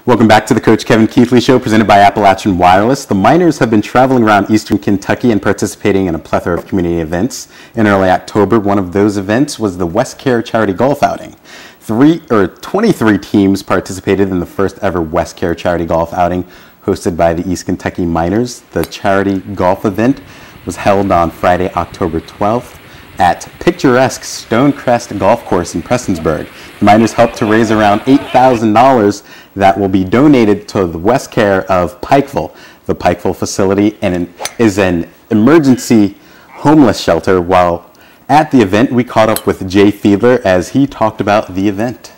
Welcome back to the Coach Kevin Keathley Show, presented by Appalachian Wireless. The Miners have been traveling around eastern Kentucky and participating in a plethora of community events. In early October, one of those events was the Westcare Charity Golf Outing. 23 teams participated in the first ever Westcare Charity Golf Outing hosted by the East Kentucky Miners. The charity golf event was held on Friday, October 12th at picturesque Stonecrest Golf Course in Prestonsburg. The Miners helped to raise around $8,000 that will be donated to the Westcare of Pikeville. The Pikeville facility is an emergency homeless shelter. While at the event, we caught up with Jay Fiedler as he talked about the event.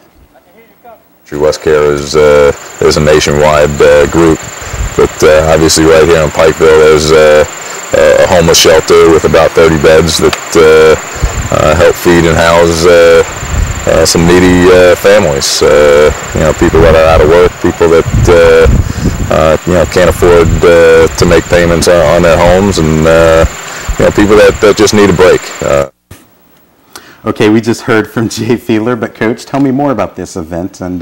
Westcare is a nationwide group, but obviously right here in Pikeville there's a homeless shelter with about 30 beds that help feed and house some needy families. People that are out of work, people that can't afford to make payments on their homes, and people that just need a break. Okay, we just heard from Jay Fiedler, but Coach, tell me more about this event and,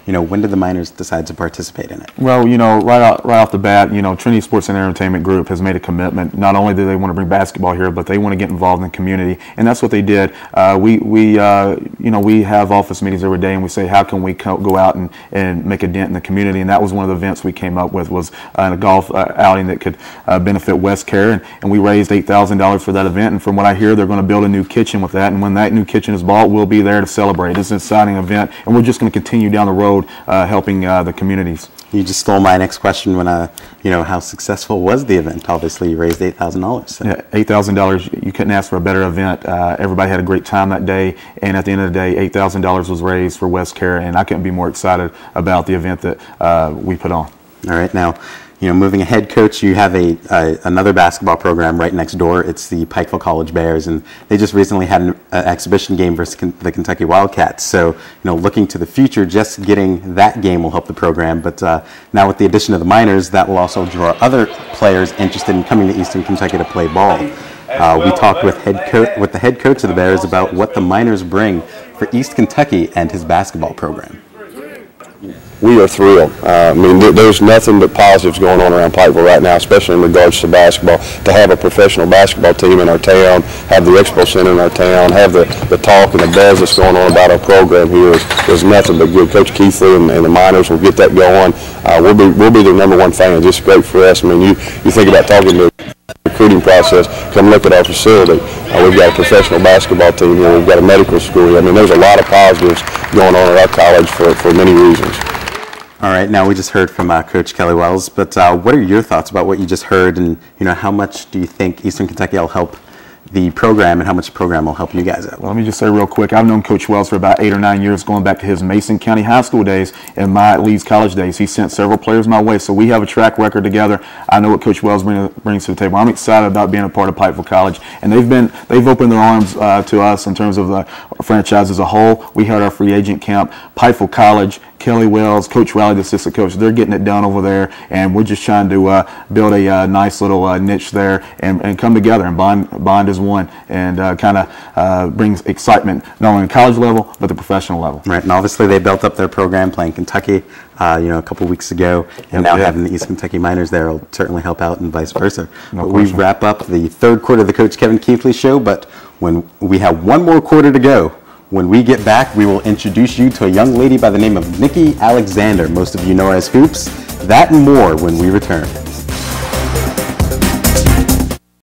when did the Miners decide to participate in it? Well, right off the bat, Trinity Sports and Entertainment Group has made a commitment. Not only do they want to bring basketball here, but they want to get involved in the community, and that's what they did. We have office meetings every day, and we say, how can we go out and make a dent in the community? And that was one of the events we came up with, was a golf outing that could benefit Westcare, and we raised $8,000 for that event. And from what I hear, they're going to build a new kitchen with that, and when that new kitchen is bought, we'll be there to celebrate. It's an exciting event, and we're just going to continue down the road helping the communities. You just stole my next question when how successful was the event? Obviously, you raised $8,000. So. Yeah, $8,000. You couldn't ask for a better event. Everybody had a great time that day, and at the end of the day, $8,000 was raised for Westcare, and I couldn't be more excited about the event that we put on. All right, now, moving ahead, Coach, you have another basketball program right next door. It's the Pikeville College Bears, and they just recently had an exhibition game versus the Kentucky Wildcats. So, looking to the future, just getting that game will help the program. But now with the addition of the Miners, that will also draw other players interested in coming to Eastern Kentucky to play ball. We talked with the head coach of the Bears about what the Miners bring for East Kentucky and his basketball program. We are thrilled. There's nothing but positives going on around Pikeville right now, especially in regards to basketball. To have a professional basketball team in our town, have the Expo Center in our town, have the talk and the buzz that's going on about our program here is nothing but good. Coach Keathley and the Miners will get that going. We'll be their #1 fans. It's great for us. You think about talking to the recruiting process, come look at our facility. We've got a professional basketball team here. We've got a medical school here. There's a lot of positives going on at our college for many reasons. All right, now we just heard from Coach Kelly Wells, but what are your thoughts about what you just heard, and how much do you think Eastern Kentucky will help the program, and how much the program will help you guys out? Well, let me just say real quick, I've known Coach Wells for about 8 or 9 years, going back to his Mason County High School days and my Leeds College days. He sent several players my way, so we have a track record together. I know what Coach Wells brings to the table. I'm excited about being a part of Pikeville College, and they've opened their arms to us in terms of the franchise as a whole. We had our free agent camp. Pikeville College, Kelly Wells, Coach Riley, the assistant coach, they're getting it done over there, and we're just trying to build a nice little niche there and come together and bond as one, and kind of brings excitement not only at college level but the professional level. Right, and obviously they built up their program playing Kentucky a couple weeks ago, and now having the East Kentucky Miners there will certainly help out, and vice versa. No but we wrap up the third quarter of the Coach Kevin Keathley Show, but when we have one more quarter to go. When we get back, we will introduce you to a young lady by the name of Nikki Alexander. Most of you know her as Hoops. That and more when we return.